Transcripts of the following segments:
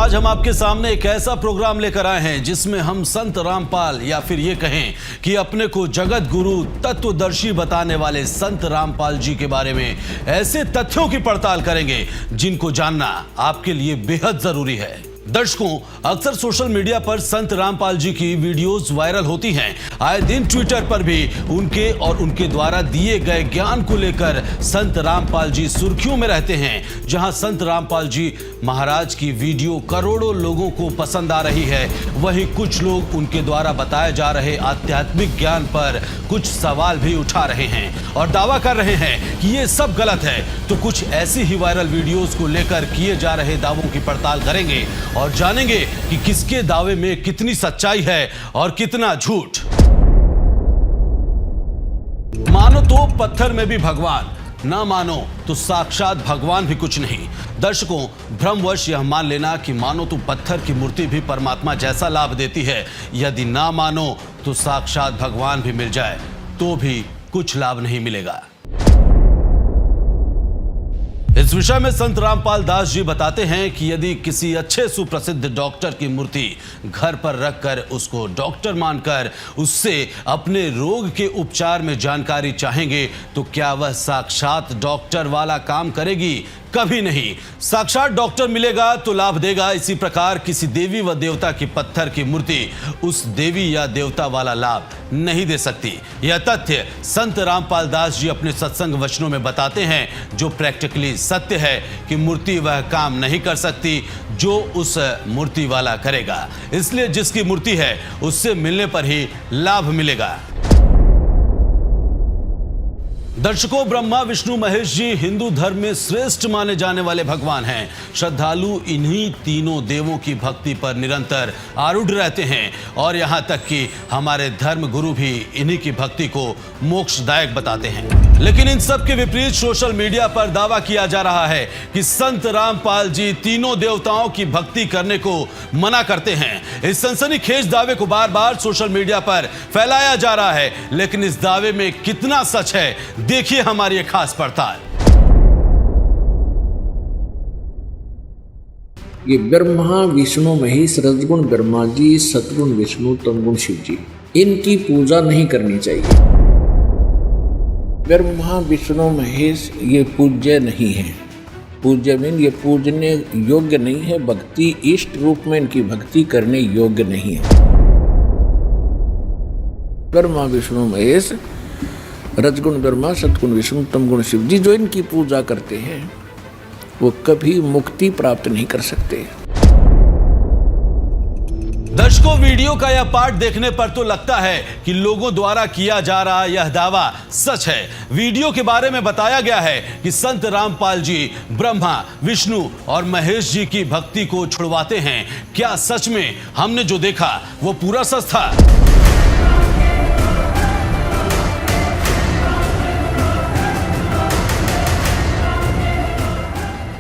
आज हम आपके सामने एक ऐसा प्रोग्राम लेकर आए हैं जिसमें हम संत रामपाल या फिर ये कहें कि अपने को जगत गुरु तत्वदर्शी बताने वाले संत रामपाल जी के बारे में ऐसे तथ्यों की पड़ताल करेंगे जिनको जानना आपके लिए बेहद जरूरी है। दर्शकों, अक्सर सोशल मीडिया पर संत रामपाल जी की वीडियोस वायरल होती हैं। आए दिन ट्विटर पर भी उनके और उनके द्वारा दिए गए ज्ञान को लेकर संत रामपाल जी सुर्खियों में रहते हैं। जहां संत रामपाल जी महाराज की वीडियो करोड़ों लोगों को पसंद आ रही है, वहीं कुछ लोग उनके द्वारा बताए जा रहे आध्यात्मिक ज्ञान पर कुछ सवाल भी उठा रहे हैं और दावा कर रहे हैं कि ये सब गलत है। तो कुछ ऐसी ही वायरल वीडियोस को लेकर किए जा रहे दावों की पड़ताल करेंगे और जानेंगे कि किसके दावे में कितनी सच्चाई है और कितना झूठ। मानो तो पत्थर में भी भगवान, ना मानो तो साक्षात भगवान भी कुछ नहीं। दर्शकों, भ्रमवश यह मान लेना कि मानो तो पत्थर की मूर्ति भी परमात्मा जैसा लाभ देती है, यदि ना मानो तो साक्षात भगवान भी मिल जाए तो भी कुछ लाभ नहीं मिलेगा। इस विषय में संत रामपाल दास जी बताते हैं कि यदि किसी अच्छे सुप्रसिद्ध डॉक्टर की मूर्ति घर पर रखकर उसको डॉक्टर मानकर उससे अपने रोग के उपचार में जानकारी चाहेंगे तो क्या वह साक्षात डॉक्टर वाला काम करेगी? कभी नहीं। साक्षात डॉक्टर मिलेगा तो लाभ देगा। इसी प्रकार किसी देवी व देवता की पत्थर की मूर्ति उस देवी या देवता वाला लाभ नहीं दे सकती। यह तथ्य संत रामपाल दास जी अपने सत्संग वचनों में बताते हैं, जो प्रैक्टिकली सत्य है कि मूर्ति वह काम नहीं कर सकती जो उस मूर्ति वाला करेगा। इसलिए जिसकी मूर्ति है उससे मिलने पर ही लाभ मिलेगा। दर्शकों, ब्रह्मा विष्णु महेश जी हिंदू धर्म में श्रेष्ठ माने जाने वाले भगवान हैं। श्रद्धालु इन्हीं तीनों देवों की भक्ति पर निरंतर आरूढ़ रहते हैं और यहाँ तक कि हमारे धर्म गुरु भी इन्हीं की भक्ति को मोक्षदायक बताते हैं। लेकिन इन सब के विपरीत सोशल मीडिया पर दावा किया जा रहा है कि संत रामपाल जी तीनों देवताओं की भक्ति करने को मना करते हैं। इस सनसनीखेज दावे को बार बार सोशल मीडिया पर फैलाया जा रहा है, लेकिन इस दावे में कितना सच है, देखिए हमारी एक खास पड़ताल। ये ब्रह्मा विष्णु महेश, रजगुण ब्रह्मा जी, सतगुण विष्णु, तमगुण शिव जी, इनकी पूजा नहीं करनी चाहिए। ब्रह्मा विष्णु महेश ये पूज्य नहीं है। पूज्य मीन ये पूजने योग्य नहीं है। भक्ति इष्ट रूप में इनकी भक्ति करने योग्य नहीं है। ब्रह्मा विष्णु महेश, रजगुण ब्रह्मा, सतगुण विष्णु, तमगुण शिव जी, जो इनकी पूजा करते हैं वो कभी मुक्ति प्राप्त नहीं कर सकते। दर्शकों, वीडियो का यह पार्ट देखने पर तो लगता है कि लोगों द्वारा किया जा रहा यह दावा सच है। वीडियो के बारे में बताया गया है कि संत रामपाल जी ब्रह्मा विष्णु और महेश जी की भक्ति को छुड़वाते हैं। क्या सच में हमने जो देखा वो पूरा सच था?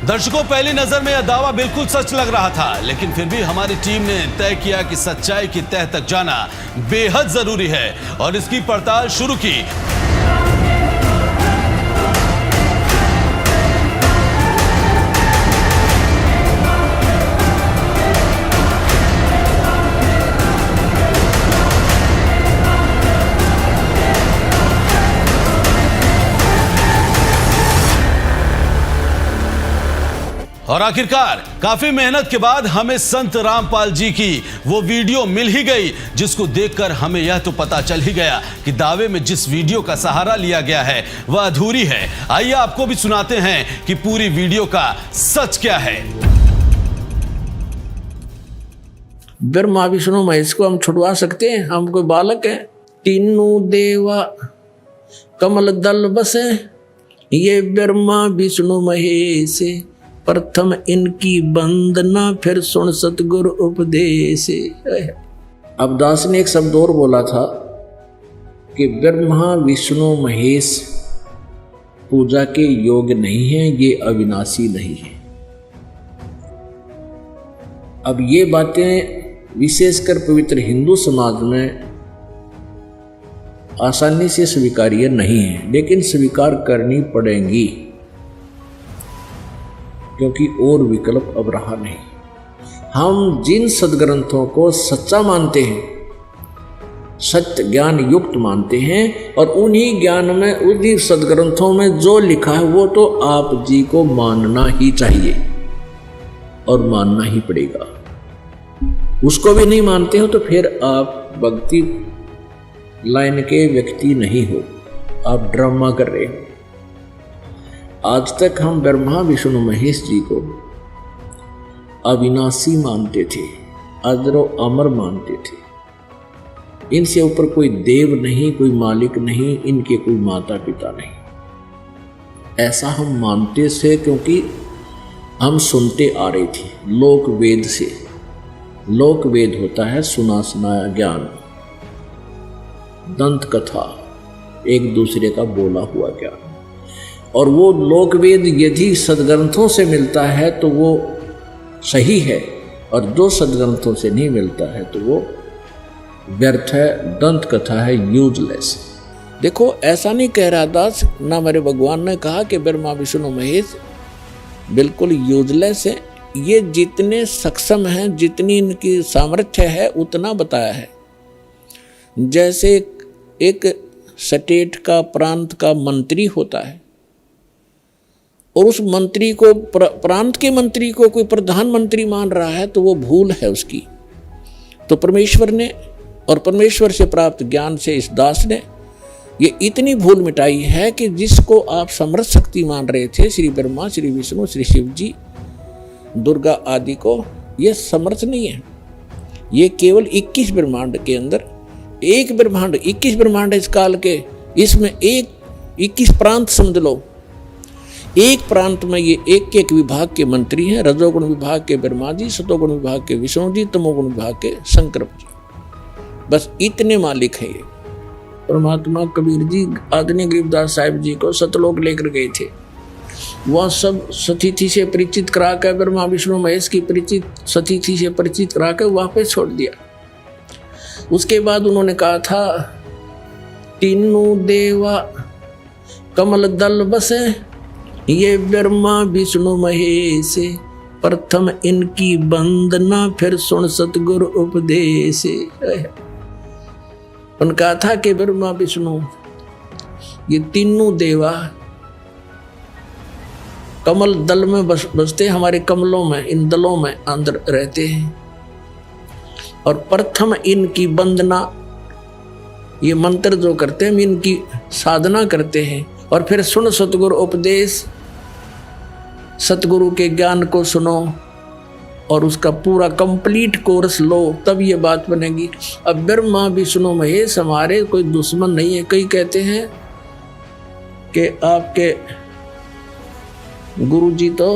दर्शकों, पहली नजर में यह दावा बिल्कुल सच लग रहा था, लेकिन फिर भी हमारी टीम ने तय किया कि सच्चाई की तह तक जाना बेहद जरूरी है और इसकी पड़ताल शुरू की। और आखिरकार काफी मेहनत के बाद हमें संत रामपाल जी की वो वीडियो मिल ही गई, जिसको देखकर हमें यह तो पता चल ही गया कि दावे में जिस वीडियो का सहारा लिया गया है वह अधूरी है। आइए आपको भी सुनाते हैं कि पूरी वीडियो का सच क्या है। ब्रह्मा विष्णु महेश को हम छुड़वा सकते हैं? हम कोई बालक है? तीनों देवा कमल दल बसे, ये ब्रह्मा विष्णु महेश, प्रथम इनकी वंदना फिर सुन सतगुरु उपदेश। अब दास ने एक शब्द और बोला था कि ब्रह्मा विष्णु महेश पूजा के योग्य नहीं है, ये अविनाशी नहीं है। अब ये बातें विशेषकर पवित्र हिंदू समाज में आसानी से स्वीकार्य नहीं है, लेकिन स्वीकार करनी पड़ेंगी क्योंकि और विकल्प अब रहा नहीं। हम जिन सदग्रंथों को सच्चा मानते हैं, सत्य ज्ञान युक्त मानते हैं, और उन्हीं ज्ञान में, उन्हीं सदग्रंथों में जो लिखा है वो तो आप जी को मानना ही चाहिए और मानना ही पड़ेगा। उसको भी नहीं मानते हो तो फिर आप भक्ति लाइन के व्यक्ति नहीं हो, आप ड्रामा कर रहे हो। आज तक हम ब्रह्मा विष्णु महेश जी को अविनाशी मानते थे, अजरो अमर मानते थे। इनसे ऊपर कोई देव नहीं, कोई मालिक नहीं, इनके कोई माता पिता नहीं। ऐसा हम मानते थे क्योंकि हम सुनते आ रहे थे लोक वेद से। लोक वेद होता है सुना सुनाया ज्ञान, दंत कथा, एक दूसरे का बोला हुआ ज्ञान। और वो लोक वेद यदि सदग्रंथों से मिलता है तो वो सही है, और जो सदग्रंथों से नहीं मिलता है तो वो व्यर्थ है, दंत कथा है, यूजलेस। देखो, ऐसा नहीं कह रहा दास, ना मेरे भगवान ने कहा कि ब्रह्मा विष्णु महेश बिल्कुल यूजलेस है। ये जितने सक्षम हैं, जितनी इनकी सामर्थ्य है, उतना बताया है। जैसे एक स्टेट का, प्रांत का मंत्री होता है, और उस मंत्री को, प्रांत के मंत्री को कोई प्रधानमंत्री मान रहा है, तो वो भूल है उसकी। तो परमेश्वर ने और परमेश्वर से प्राप्त ज्ञान से इस दास ने ये इतनी भूल मिटाई है कि जिसको आप समर्थ शक्ति मान रहे थे, श्री ब्रह्मा, श्री विष्णु, श्री शिव जी, दुर्गा आदि को, ये समर्थ नहीं है। ये केवल 21 ब्रह्मांड के अंदर एक ब्रह्मांड, 21 ब्रह्मांड इस काल के, इसमें एक 21 प्रांत समझ लो। एक प्रांत में ये एक एक विभाग के मंत्री हैं। रजोगुण विभाग के ब्रह्मा जी, सतोगुण विभाग के विष्णु जी, तमोगुण विभाग के शंकर जी, बस इतने मालिक हैं ये। परमात्मा कबीर जी आदरणीय गरीबदास साहिब जी को सतलोक लेकर गए थे। वह सब सतीथि से परिचित करा कर, ब्रह्मा विष्णु महेश की परिचित सतीथि से परिचित करा कर वापस छोड़ दिया। उसके बाद उन्होंने कहा था, तीनों देवा कमल दल बसे, ये ब्रह्मा विष्णु महेश, प्रथम इनकी वंदना फिर सुन सतगुरु उपदेश। उन्होंने कहा था कि ब्रह्मा विष्णु ये तीनों देवा कमल दल में बसते, हमारे कमलों में, इन दलों में अंदर रहते हैं, और प्रथम इनकी वंदना, ये मंत्र जो करते हैं, इनकी साधना करते हैं, और फिर सुन सतगुरु उपदेश, सतगुरु के ज्ञान को सुनो और उसका पूरा कंप्लीट कोर्स लो, तब ये बात बनेगी। अब ब्रह्मा विष्णु महेश हमारे कोई दुश्मन नहीं है। कई कहते हैं कि आपके गुरु जी तो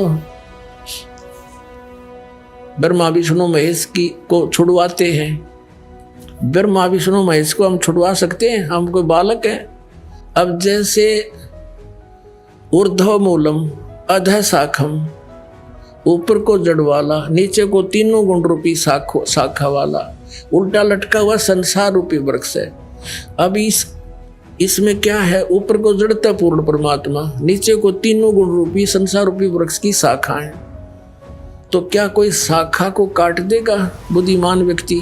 ब्रह्मा विष्णु महेश की को छुड़वाते हैं। ब्रह्मा विष्णु महेश को हम छुड़वा सकते हैं? हम कोई बालक हैं? अब जैसे ऊर्ध्व मूलम अधः शाखम, ऊपर को जड़ वाला, नीचे को तीनों गुण रूपी शाखा वाला, उल्टा लटका हुआ संसार रूपी वृक्ष है। अब इसमें क्या है? ऊपर को जड़ता पूर्ण परमात्मा, नीचे को तीनों गुण रूपी संसार रूपी वृक्ष की शाखा है। तो क्या कोई शाखा को काट देगा बुद्धिमान व्यक्ति?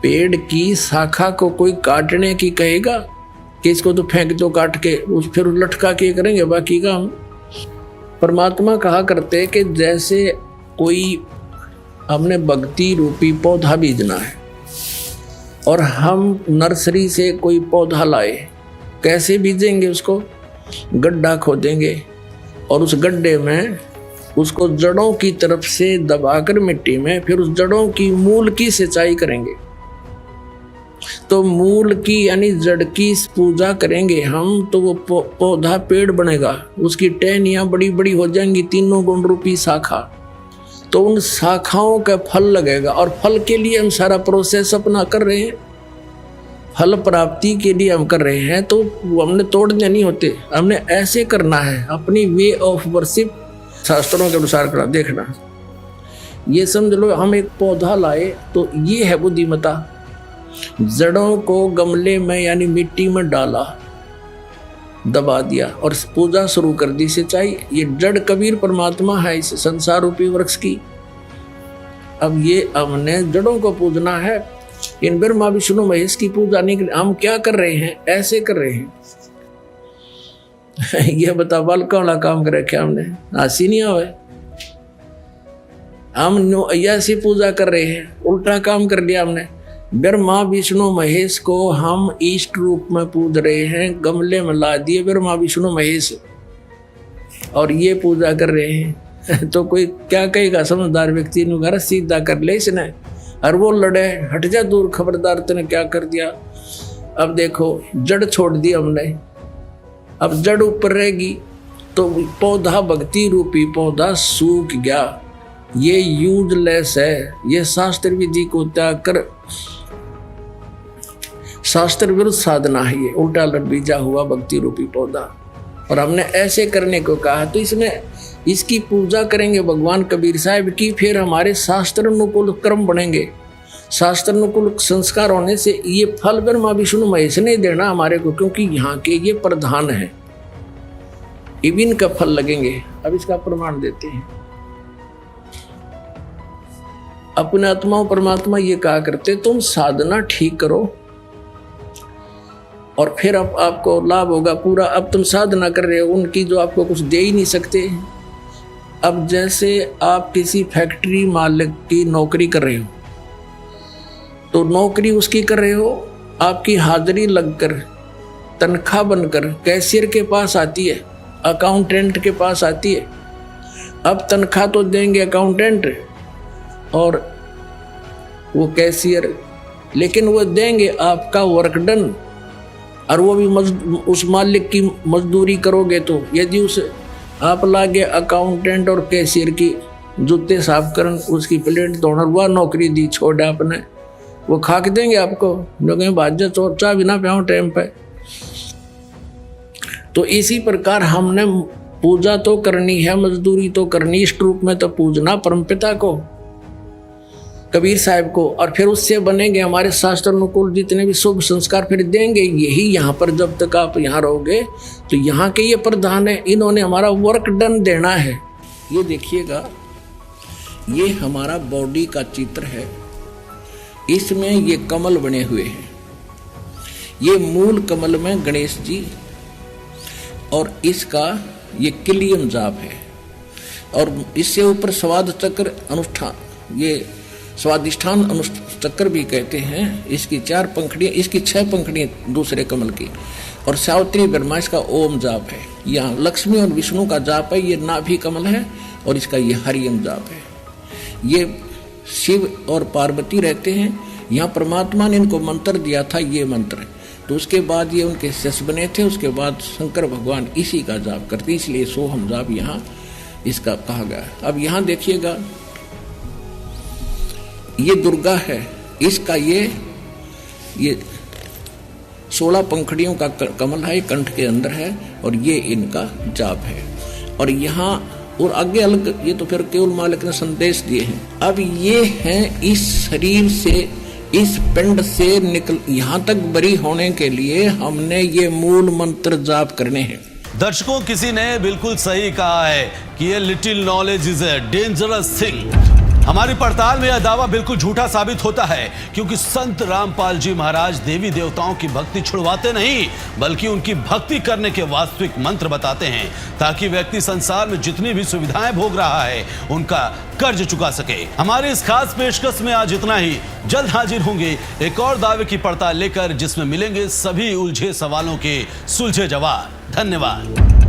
पेड़ की शाखा को कोई काटने की कहेगा कि इसको तो फेंक दो काट के, फिर लटका के करेंगे बाकी का हम। परमात्मा कहा करते कि जैसे कोई हमने भक्ति रूपी पौधा बीजना है और हम नर्सरी से कोई पौधा लाए, कैसे बीजेंगे? उसको गड्ढा खोदेंगे और उस गड्ढे में उसको जड़ों की तरफ से दबाकर मिट्टी में, फिर उस जड़ों की मूल की सिंचाई करेंगे। तो मूल की यानी जड़ की पूजा करेंगे हम, तो वो पौधा पेड़ बनेगा, उसकी टहनियाँ बड़ी बड़ी हो जाएंगी, तीनों गुण रूपी शाखा। तो उन शाखाओं का फल लगेगा, और फल के लिए हम सारा प्रोसेस अपना कर रहे हैं, फल प्राप्ति के लिए हम कर रहे हैं। तो वो हमने तोड़ने नहीं होते, हमने ऐसे करना है, अपनी वे ऑफ वर्शिप शास्त्रों के अनुसार करना। देखना, ये समझ लो हम एक पौधा लाए तो ये है बुद्धिमता। जड़ों को गमले में यानी मिट्टी में डाला, दबा दिया और पूजा शुरू कर दी, सिंचाई। ये जड़ कबीर परमात्मा है इस संसार रूपी वृक्ष की। अब ये हमने जड़ों को पूजना है। इन ब्रह्मा विष्णु महेश की पूजा नहीं कर, हम क्या कर रहे हैं? ऐसे कर रहे हैं। ये बता बालका वाला काम कर रखे हमने, हंसी नहीं आवे। हम ऐसी पूजा कर रहे हैं, उल्टा काम कर लिया हमने। ब्रह्मा विष्णु महेश को हम इष्ट रूप में पूज रहे हैं, गमले में ला दिए ब्रह्मा विष्णु महेश और ये पूजा कर रहे हैं। तो कोई क्या कहेगा? समझदार व्यक्ति ने घर सीधा कर ले इसने, और वो लड़े, हट जा दूर, खबरदार तूने क्या कर दिया। अब देखो जड़ छोड़ दी हमने, अब जड़ ऊपर रहेगी तो पौधा, भक्ति रूपी पौधा सूख गया। ये यूजलेस है, ये शास्त्र विधि को त्याग कर शास्त्र विरुद्ध साधना है, ये उल्टा लट बीजा हुआ भक्ति रूपी पौधा। और हमने ऐसे करने को कहा, तो इसमें इसकी पूजा करेंगे भगवान कबीर साहब की, फिर हमारे शास्त्र अनुकूल कर्म बनेंगे। शास्त्र अनुकूल संस्कार होने से ये फल ब्रह्मा विष्णु महेश ने देना हमारे को, क्योंकि यहाँ के ये प्रधान है, इबिन का फल लगेंगे। अब इसका प्रमाण देते हैं। अपने आत्मा परमात्मा ये कहा करते, तुम साधना ठीक करो और फिर अब आपको लाभ होगा पूरा। अब तुम साधना कर रहे हो उनकी जो आपको कुछ दे ही नहीं सकते। अब जैसे आप किसी फैक्ट्री मालिक की नौकरी कर रहे हो, तो नौकरी उसकी कर रहे हो, आपकी हाजिरी लगकर तनख्वाह बनकर कैशियर के पास आती है, अकाउंटेंट के पास आती है। अब तनख्वाह तो देंगे अकाउंटेंट और वो कैशियर, लेकिन वो देंगे आपका वर्क डन, और वो भी उस मालिक की मजदूरी करोगे। तो यदि उस आप लागे अकाउंटेंट और कैशियर की जूते साफ करन, उसकी प्लेट धोना, वह नौकरी दी छोड़ आपने, वो खाक देंगे आपको, जो कहें भाज्य चोर चाह भी ना पाऊँ टाइम पे। तो इसी प्रकार हमने पूजा तो करनी है, मजदूरी तो करनी, इष्ट रूप में तो पूजना परमपिता को, कबीर साहब को, और फिर उससे बनेंगे हमारे शास्त्र अनुकूल जितने भी शुभ संस्कार फिर देंगे। यही यहाँ पर जब तक आप यहाँ रहोगे तो यहाँ के ये प्रधान है, इन्होंने हमारा वर्क डन देना है। ये देखिएगा, ये हमारा बॉडी का चित्र है, इसमें ये कमल बने हुए हैं। ये मूल कमल में गणेश जी और इसका ये किलियम जाप है, और इससे ऊपर स्वाद चक्र अनुष्ठान, ये स्वादिष्ठान अनुचक्र भी कहते हैं। इसकी 4 पंखड़ियाँ, इसकी 6 पंखड़ियाँ दूसरे कमल की, और सावित्री ब्रह्मा इसका ओम जाप है। यहाँ लक्ष्मी और विष्णु का जाप है, ये नाभि कमल है, और इसका ये हरियम जाप है। ये शिव और पार्वती रहते हैं, यहाँ परमात्मा ने इनको मंत्र दिया था, ये मंत्र। तो उसके बाद ये उनके शिष्य बने थे, उसके बाद शंकर भगवान इसी का जाप करते, इसलिए सोहम जाप यहाँ इसका कहा गया। अब यहाँ देखिएगा, ये दुर्गा है, इसका ये 16 पंखड़ियों का कमल है, कंठ के अंदर है, और ये इनका जाप है। और यहाँ और आगे अलग, ये तो फिर केवल मालिक ने संदेश दिए हैं। अब ये हैं इस शरीर से, इस पिंड से निकल यहाँ तक बरी होने के लिए हमने ये मूल मंत्र जाप करने हैं। दर्शकों, किसी ने बिल्कुल सही कहा है कि ये little knowledge is a dangerous thing. हमारी पड़ताल में यह दावा बिल्कुल झूठा साबित होता है, क्योंकि संत रामपाल जी महाराज देवी देवताओं की भक्ति छुड़वाते नहीं, बल्कि उनकी भक्ति करने के वास्तविक मंत्र बताते हैं, ताकि व्यक्ति संसार में जितनी भी सुविधाएं भोग रहा है उनका कर्ज चुका सके। हमारी इस खास पेशकश में आज इतना ही। जल्द हाजिर होंगे एक और दावे की पड़ताल लेकर, जिसमें मिलेंगे सभी उलझे सवालों के सुलझे जवाब। धन्यवाद।